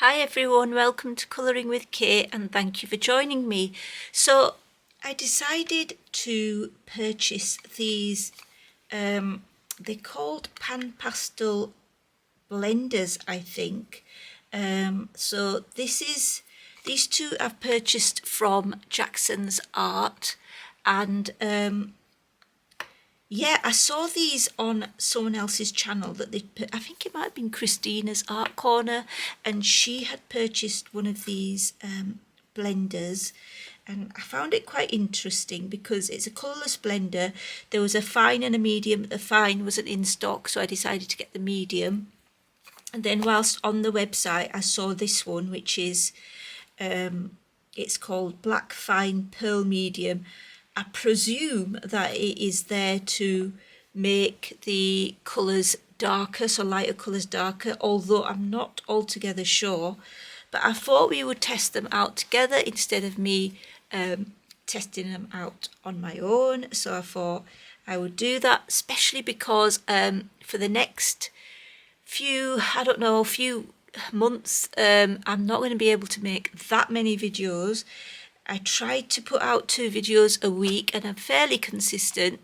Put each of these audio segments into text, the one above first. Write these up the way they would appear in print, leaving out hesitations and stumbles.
Hi everyone, welcome to Colouring with Kate and thank you for joining me. So I decided to purchase these, they're called Panpastel blenders, I think. So these two I've purchased from Jackson's Art, and yeah, I saw these on someone else's channel that they I think it might have been Christina's Art Corner, and she had purchased one of these blenders, and I found it quite interesting because it's a colourless blender. There was a fine and a medium. The fine wasn't in stock, so I decided to get the medium. And then whilst on the website I saw this one, which is it's called Black Fine Pearl Medium. I presume that it is there to make the colours darker, so lighter colours darker, although I'm not altogether sure. But I thought we would test them out together instead of me testing them out on my own. So I thought I would do that, especially because for the next few months, I'm not going to be able to make that many videos. I tried to put out 2 videos a week and I'm fairly consistent,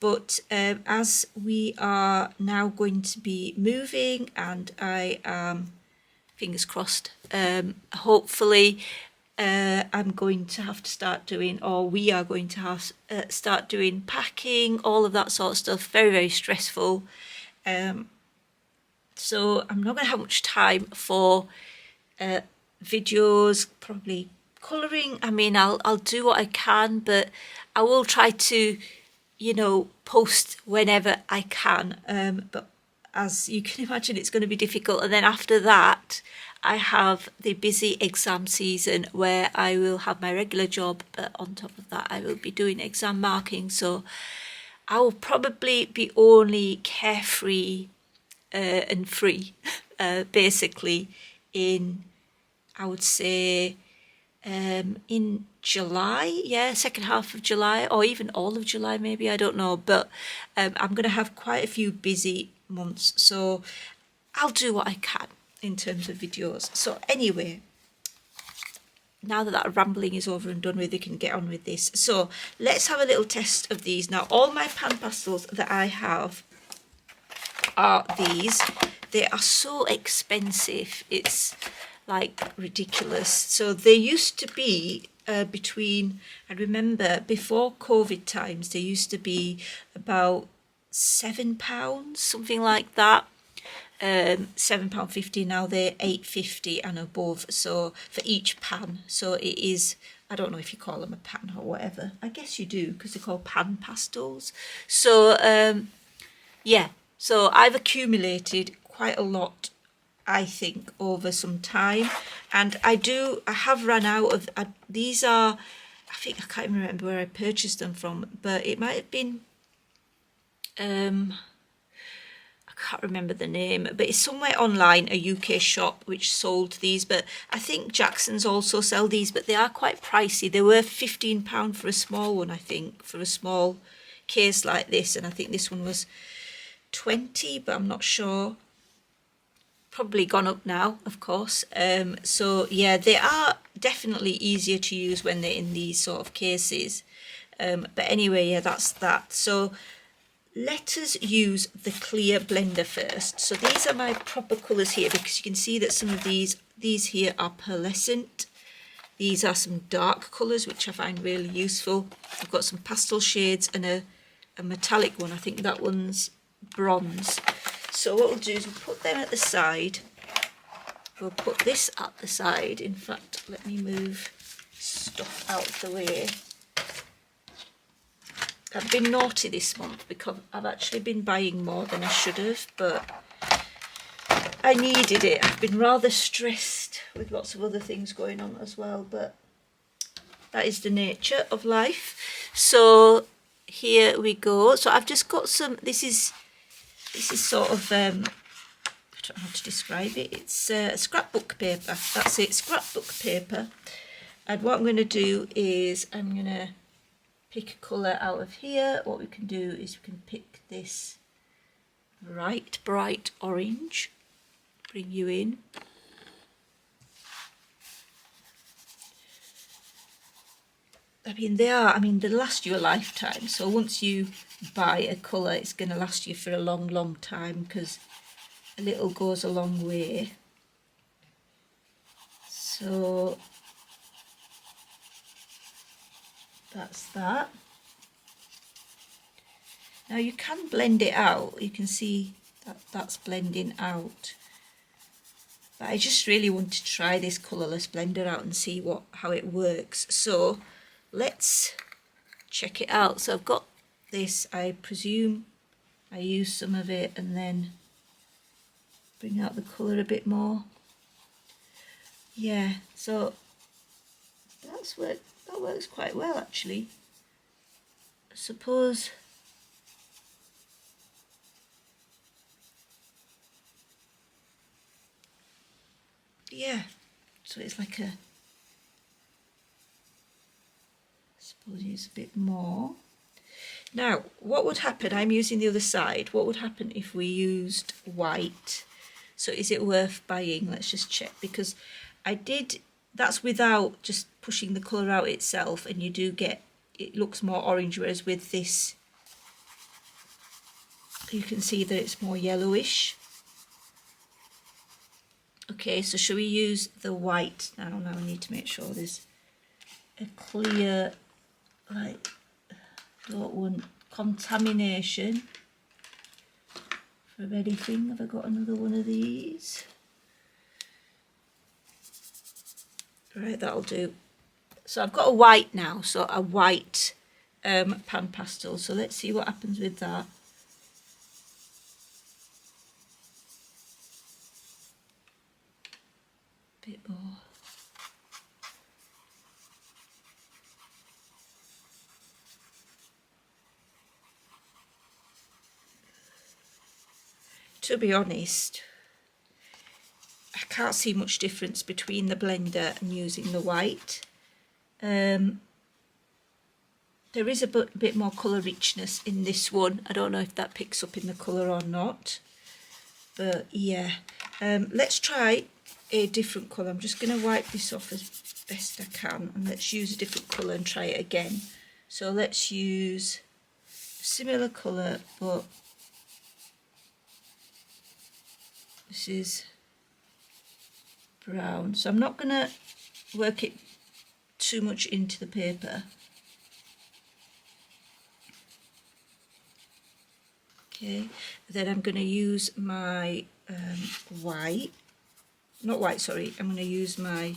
but as we are now going to be moving and I am, fingers crossed, hopefully I'm going to have to start doing, or we are going to have start doing packing, all of that sort of stuff. Very, very stressful. So I'm not going to have much time for videos, probably colouring. I mean, I'll do what I can, but I will try to, post whenever I can. But as you can imagine, it's going to be difficult. And then after that, I have the busy exam season where I will have my regular job, but on top of that, I will be doing exam marking. So I will probably be only carefree and free, basically, in, I would say, in July, second half of July, or even all of July maybe, I don't know, but I'm going to have quite a few busy months, so I'll do what I can in terms of videos. So anyway, now that rambling is over and done with, we can get on with this. So let's have a little test of these. Now, all my pan pastels that I have are these. They are so expensive, it's like ridiculous. So they used to be between, I remember before COVID times, they used to be about £7, something like that. £7.50. Now they're £8.50 and above, so for each pan. So it is, I don't know if you call them a pan or whatever. I guess you do, because they're called pan pastels. So yeah, so I've accumulated quite a lot, I think, over some time, and I have run out of these. Are, I think, I can't remember where I purchased them from, but it might have been I can't remember the name, but it's somewhere online, a UK shop which sold these. But I think Jackson's also sell these, but they are quite pricey. They were £15 for a small one, I think, for a small case like this, and I think this one was 20, but I'm not sure. Probably gone up now, of course. So yeah, they are definitely easier to use when they're in these sort of cases. But anyway, yeah, that's that. So let us use the clear blender first. So these are my proper colours here, because you can see that some of these here are pearlescent. These are some dark colours, which I find really useful. I've got some pastel shades and a metallic one. I think that one's bronze. So what we'll do is we'll put them at the side. We'll put this at the side. In fact, let me move stuff out of the way. I've been naughty this month because I've actually been buying more than I should have, but I needed it. I've been rather stressed with lots of other things going on as well, but that is the nature of life. So here we go. So I've just got some, this is sort of, I don't know how to describe it. It's scrapbook paper. That's it, scrapbook paper. And what I'm going to do is I'm going to pick a colour out of here. What we can do is we can pick this bright orange. Bring you in. I mean, they last you a lifetime. So once you buy a colour, it's going to last you for a long, long time, because a little goes a long way. So that's that. Now you can blend it out. You can see that that's blending out. But I just really want to try this colourless blender out and see how it works. So let's check it out. So I've got this. I presume I use some of it and then bring out the colour a bit more. Yeah, so that works quite well actually. I suppose. Yeah, so it's like I suppose use a bit more. Now, what would happen, I'm using the other side, what would happen if we used white? So is it worth buying? Let's just check, because that's without just pushing the colour out itself, and you do get, it looks more orange, whereas with this, you can see that it's more yellowish. Okay, so shall we use the white now? Now I need to make sure there's a clear, like, don't want contamination from anything. Have I got another one of these? Right, that'll do. So I've got a white now, so a white pan pastel. So let's see what happens with that. Bit more. To be honest, I can't see much difference between the blender and using the white. There is a bit more colour richness in this one. I don't know if that picks up in the colour or not. But yeah, let's try a different colour. I'm just going to wipe this off as best I can, and let's use a different colour and try it again. So let's use a similar colour, but this is brown. So I'm not going to work it too much into the paper. Okay, then I'm going to use my white, not white, sorry, I'm going to use my,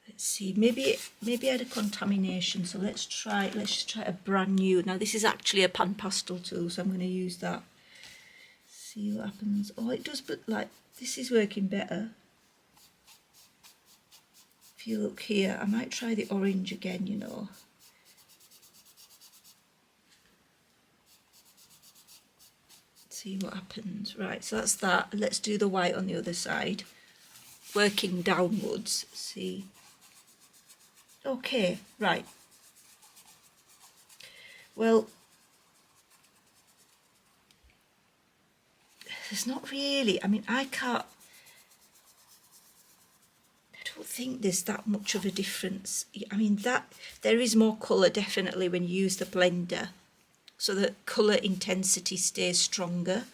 let's see, maybe I had a contamination, so let's just try a brand new. Now this is actually a Panpastel tool, so I'm going to use that. See what happens. Oh, it does, but like, this is working better. If you look here, I might try the orange again, you know. See what happens. Right, so that's that. Let's do the white on the other side, working downwards. See. Okay, right. Well, there's not really, I mean, I don't think there's that much of a difference. I mean, there is more colour definitely when you use the blender, so the colour intensity stays stronger.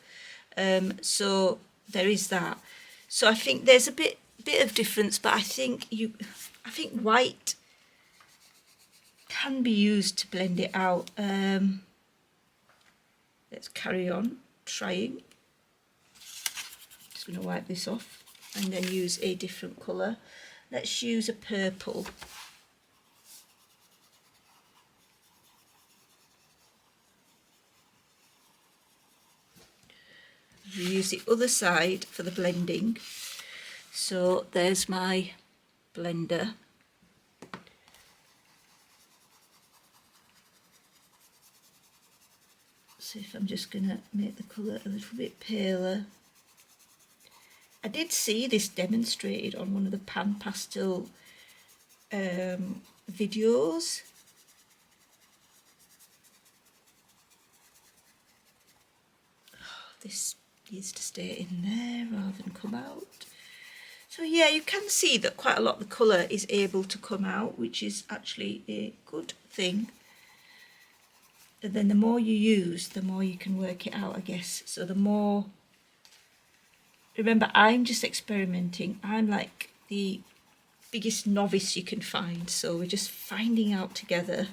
So there is that. So I think there's a bit of difference, but I think white can be used to blend it out. Let's carry on trying. Just going to wipe this off and then use a different colour. Let's use a purple. Use the other side for the blending. So there's my blender. See if I'm just going to make the colour a little bit paler. I did see this demonstrated on one of the Panpastel videos. Oh, this needs to stay in there rather than come out. So yeah, you can see that quite a lot of the colour is able to come out, which is actually a good thing. And then the more you use, the more you can work it out, I guess. So the more, remember, I'm just experimenting. I'm like the biggest novice you can find. So we're just finding out together.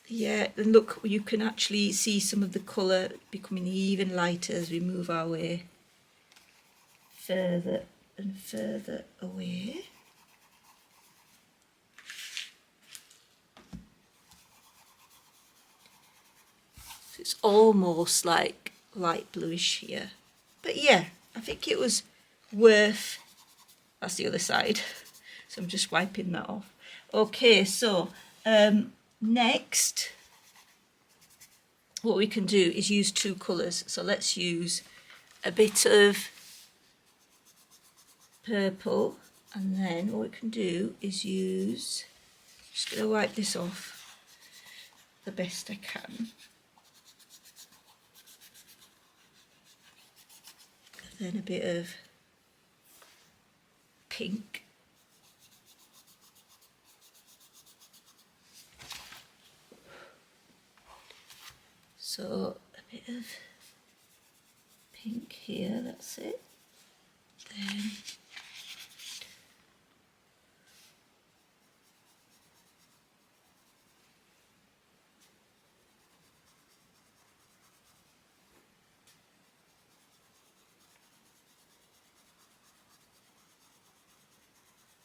Yeah, and look, you can actually see some of the colour becoming even lighter as we move our way further and further away. So it's almost like light bluish here. But yeah, I think it was worth, that's the other side. So I'm just wiping that off. Okay, so next, what we can do is use two colours. So let's use a bit of purple, and then what we can do is use, just going to wipe this off the best I can. Then a bit of pink. So a bit of pink here, that's it. Then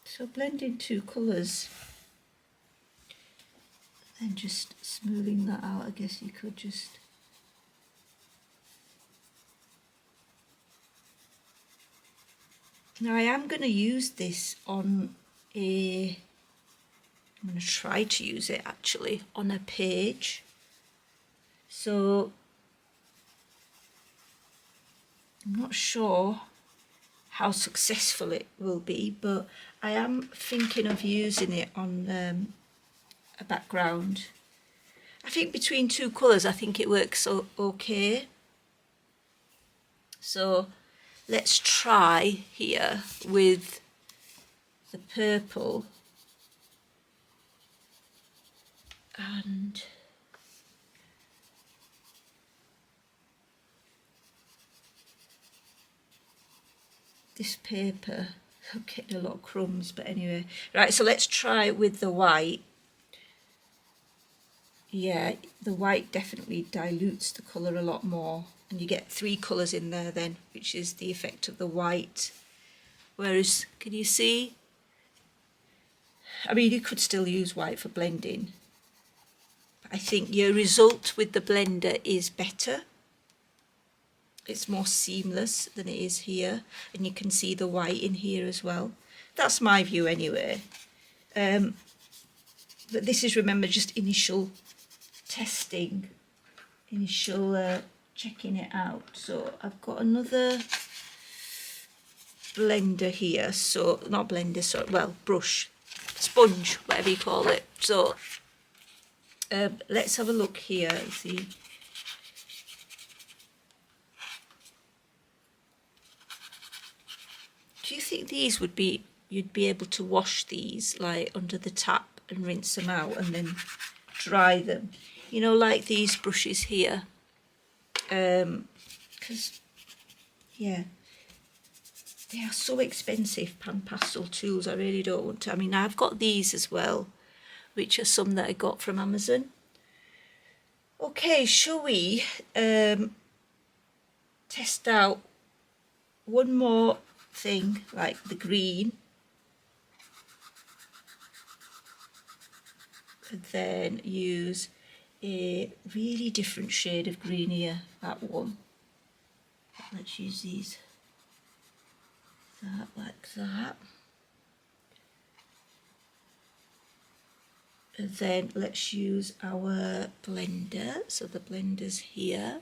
so blending two colours and just smoothing that out. I guess you could just now I am going to use this on a, I'm going to try to use it actually on a page. So I'm not sure how successful it will be, but I am thinking of using it on a background. I think between two colours, I think it works okay. So let's try here with the purple and this paper. I'm getting a lot of crumbs, but anyway. Right, so let's try with the white. Yeah, the white definitely dilutes the colour a lot more, and you get three colours in there then, which is the effect of the white. Whereas, can you see? I mean, you could still use white for blending, but I think your result with the blender is better. It's more seamless than it is here, and you can see the white in here as well. That's my view anyway. But this is, remember, just initial testing, initial checking it out. So I've got another blender here, so not blender, so well, brush, sponge, whatever you call it. So let's have a look here and see. Do you think these would be, you'd be able to wash these like under the tap and rinse them out and then dry them? You know, like these brushes here. Because, yeah, they are so expensive, Panpastel tools. I really don't want to. I mean, I've got these as well, which are some that I got from Amazon. Okay, shall we test out one more thing, like the green, and then use a really different shade of green here, that one. Let's use these, that, like that. And then let's use our blender, so the blender's here.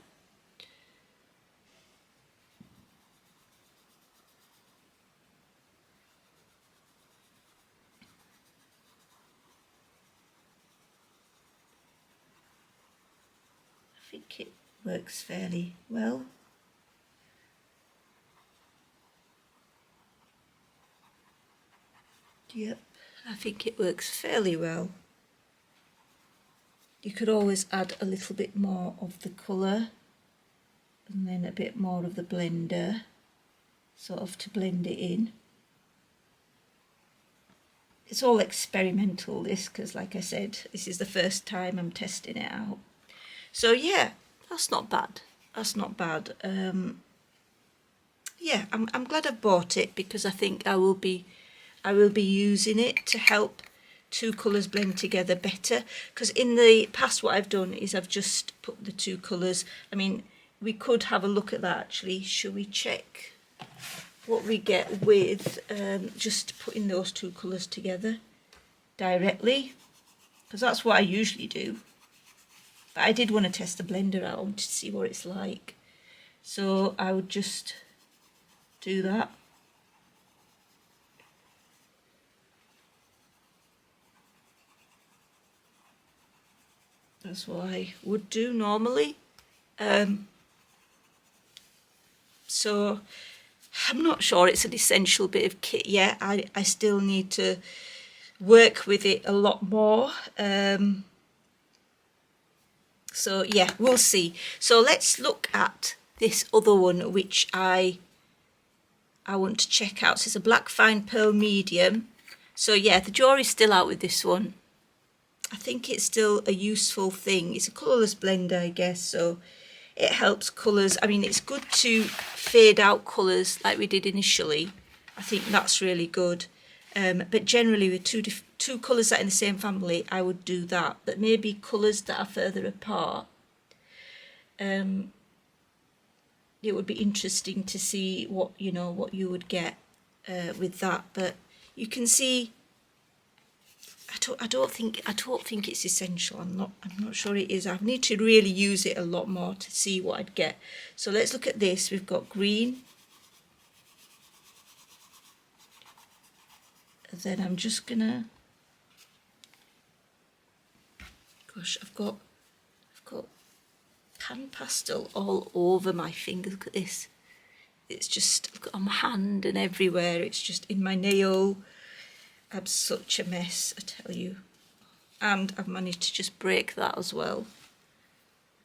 I think it works fairly well. Yep, I think it works fairly well. You could always add a little bit more of the colour and then a bit more of the blender, sort of to blend it in. It's all experimental, this, because like I said, this is the first time I'm testing it out. So yeah, that's not bad. That's not bad. Yeah, I'm glad I bought it, because I think I will be using it to help two colours blend together better. Because in the past what I've done is I've just put the two colours. I mean, we could have a look at that actually. Shall we check what we get with just putting those two colours together directly? Because that's what I usually do. But I did want to test the blender out. I wanted to see what it's like. So I would just do that. That's what I would do normally. So I'm not sure it's an essential bit of kit yet. I still need to work with it a lot more. So yeah, we'll see. So let's look at this other one which I want to check out. So it's a black fine pearl medium. So yeah, the jury's still out with this one. I think it's still a useful thing. It's a colourless blender, I guess, so it helps colours. I mean, it's good to fade out colours like we did initially. I think that's really good. But generally with two colours that are in the same family, I would do that. But maybe colours that are further apart, it would be interesting to see what you would get with that. But you can see, I don't think it's essential. I'm not sure it is. I need to really use it a lot more to see what I'd get. So let's look at this. We've got green. And then I'm just gonna, gosh, I've got Panpastel all over my finger. Look at this. It's just, I've got on my hand and everywhere. It's just in my nail. I'm such a mess, I tell you. And I've managed to just break that as well.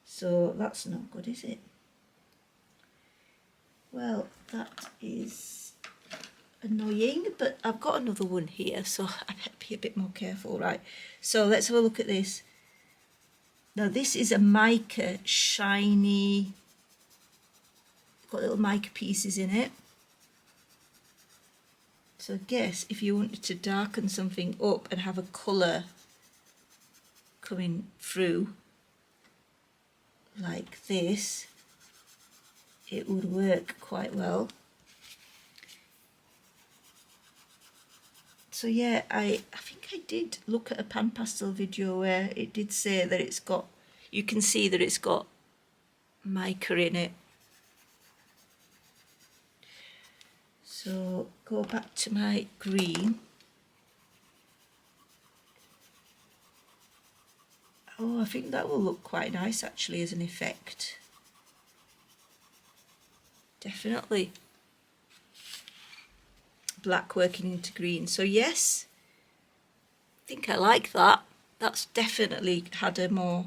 So that's not good, is it? Well, that is annoying, but I've got another one here, so I better be a bit more careful, right? So let's have a look at this. Now this is a mica shiny, got little mica pieces in it. So I guess if you wanted to darken something up and have a colour coming through like this, it would work quite well. So yeah, I think I did look at a Panpastel video where it did say that it's got, you can see that it's got mica in it. So go back to my green. Oh, I think that will look quite nice actually as an effect. Definitely. Black working into green. So yes, I think I like that. That's definitely had a more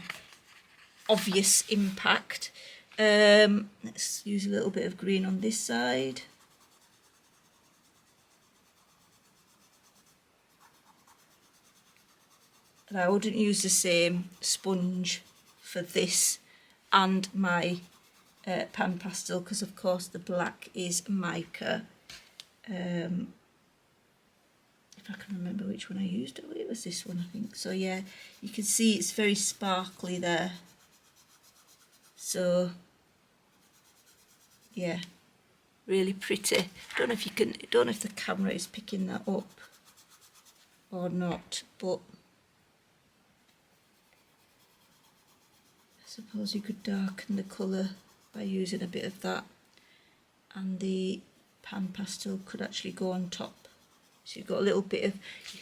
obvious impact. Let's use a little bit of green on this side. And I wouldn't use the same sponge for this and my Panpastel, because of course the black is mica. If I can remember which one I used, it was this one I think. So yeah, you can see it's very sparkly there. So yeah, really pretty. Don't know if the camera is picking that up or not, but I suppose you could darken the colour by using a bit of that, and the Panpastel could actually go on top. So you've got a little bit of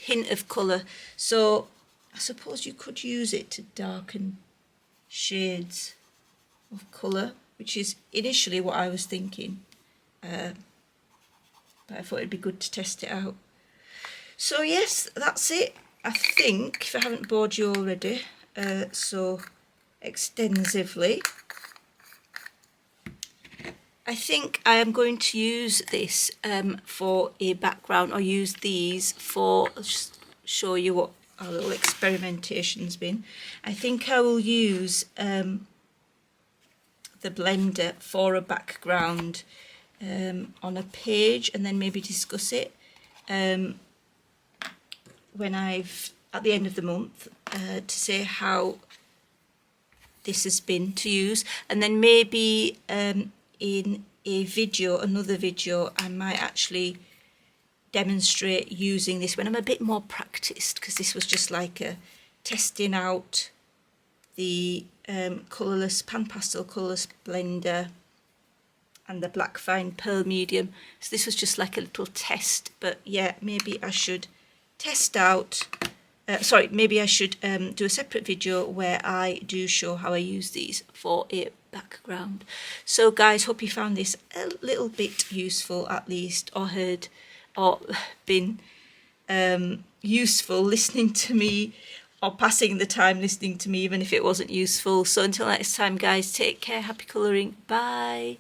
hint of colour. So I suppose you could use it to darken shades of colour, which is initially what I was thinking. But I thought it'd be good to test it out. So yes, that's it. I think, if I haven't bored you already so extensively, I think I am going to use this for a background, or use these for, I'll just show you what our little experimentation's been. I think I will use the blender for a background on a page, and then maybe discuss it when I've, at the end of the month, to say how this has been to use, and then maybe in a video, another video, I might actually demonstrate using this when I'm a bit more practiced, because this was just like a testing out the colourless Panpastel colourless blender and the black fine pearl medium. So this was just like a little test, but yeah, maybe I should test out, maybe I should do a separate video where I do show how I use these for a background. So guys, hope you found this a little bit useful at least, or heard, or been useful listening to me, or passing the time listening to me, even if it wasn't useful. So until next time guys, take care, happy colouring, bye.